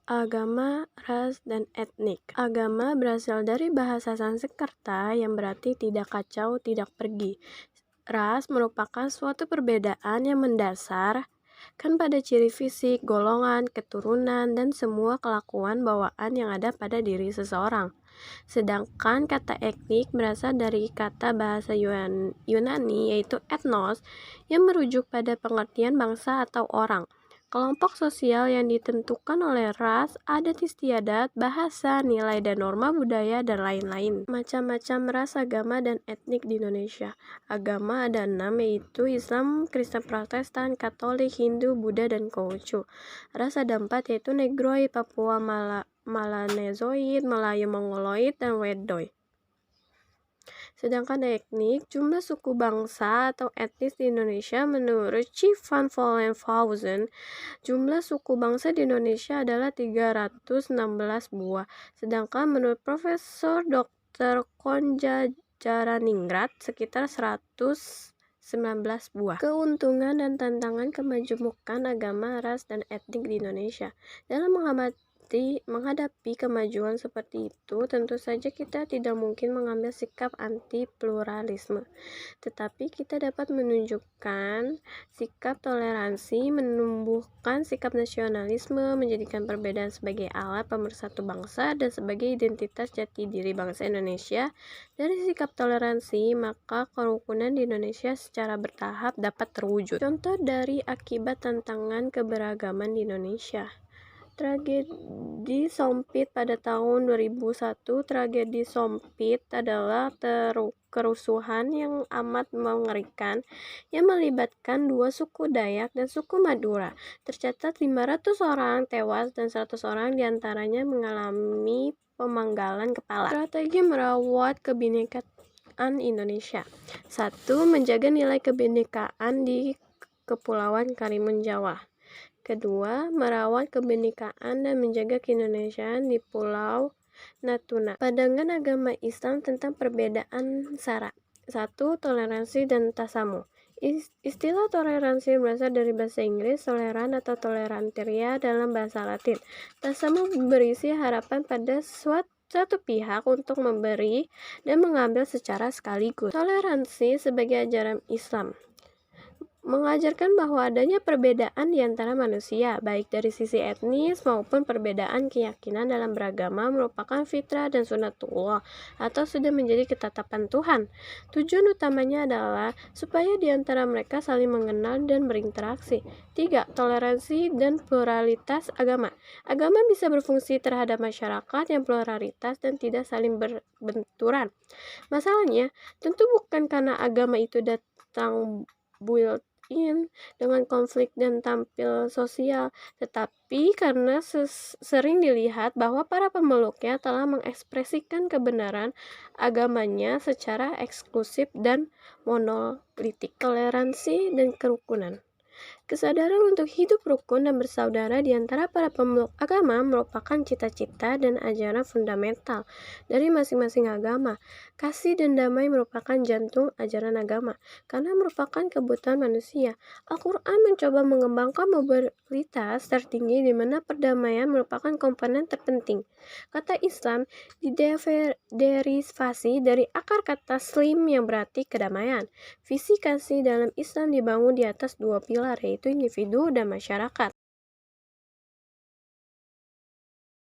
Agama, ras, dan etnik. Agama berasal dari bahasa Sanskerta yang berarti tidak kacau, tidak pergi. Ras merupakan suatu perbedaan yang mendasar kan pada ciri fisik, golongan, keturunan, dan semua kelakuan bawaan yang ada pada diri seseorang. Sedangkan kata etnik berasal dari kata bahasa Yunani yaitu ethnos yang merujuk pada pengertian bangsa atau orang. Kelompok sosial yang ditentukan oleh ras, adat istiadat, bahasa, nilai dan norma budaya, dan lain-lain. Macam-macam ras, agama, dan etnik di Indonesia. Agama ada 6 yaitu Islam, Kristen Protestan, Katolik, Hindu, Buddha, dan Konghucu. Ras ada 4 yaitu Negroid, Papua Malanezoid, Melayu Mongoloid, dan Wedoid. Sedangkan etnik, jumlah suku bangsa atau etnis di Indonesia menurut Chief Van Vollenhausen, jumlah suku bangsa di Indonesia adalah 316 buah. Sedangkan menurut Profesor Dr. Konja Jaraningrat sekitar 119 buah. Keuntungan dan tantangan kemajemukan agama, ras, dan etnik di Indonesia. Dalam menghadapi kemajuan seperti itu, tentu saja kita tidak mungkin mengambil sikap anti-pluralisme. Tetapi kita dapat menunjukkan sikap toleransi, menumbuhkan sikap nasionalisme, menjadikan perbedaan sebagai alat pemersatu bangsa dan sebagai identitas jati diri bangsa Indonesia. Dari sikap toleransi, maka kerukunan di Indonesia secara bertahap dapat terwujud. Contoh dari akibat tantangan keberagaman di Indonesia. Tragedi Sompit pada tahun 2001. Tragedi Sompit adalah kerusuhan yang amat mengerikan yang melibatkan 2 suku Dayak dan suku Madura. Tercatat 500 orang tewas dan 100 orang diantaranya mengalami pemanggalan kepala. Strategi merawat kebinekaan Indonesia. 1. Menjaga nilai kebinekaan di Kepulauan Karimun Jawa. Kedua, merawat kebinekaan dan menjaga keindonesiaan di Pulau Natuna. Pandangan agama Islam tentang perbedaan sara. 1. Toleransi dan tasamuh. Istilah toleransi berasal dari bahasa Inggris toleran atau tolerantia dalam bahasa Latin. Tasamuh berisi harapan pada satu pihak untuk memberi dan mengambil secara sekaligus. Toleransi sebagai ajaran Islam mengajarkan bahwa adanya perbedaan di antara manusia, baik dari sisi etnis maupun perbedaan keyakinan dalam beragama merupakan fitrah dan sunatullah atau sudah menjadi ketetapan Tuhan. Tujuan utamanya adalah supaya di antara mereka saling mengenal dan berinteraksi. 3. Toleransi dan pluralitas agama. Agama bisa berfungsi terhadap masyarakat yang pluralitas dan tidak saling berbenturan. Masalahnya, tentu bukan karena agama itu datang built-in dengan konflik dan tampil sosial, tetapi karena sering dilihat bahwa para pemeluknya telah mengekspresikan kebenaran agamanya secara eksklusif dan monolitik. Toleransi dan kerukunan. Kesadaran untuk hidup rukun dan bersaudara di antara para pemeluk agama merupakan cita-cita dan ajaran fundamental dari masing-masing agama. Kasih dan damai merupakan jantung ajaran agama, karena merupakan kebutuhan manusia. Al-Quran mencoba mengembangkan mobilitas tertinggi di mana perdamaian merupakan komponen terpenting. Kata Islam diderivasi dari akar kata slim yang berarti kedamaian. Visi kasih dalam Islam dibangun di atas 2 pilar, yaitu individu dan masyarakat.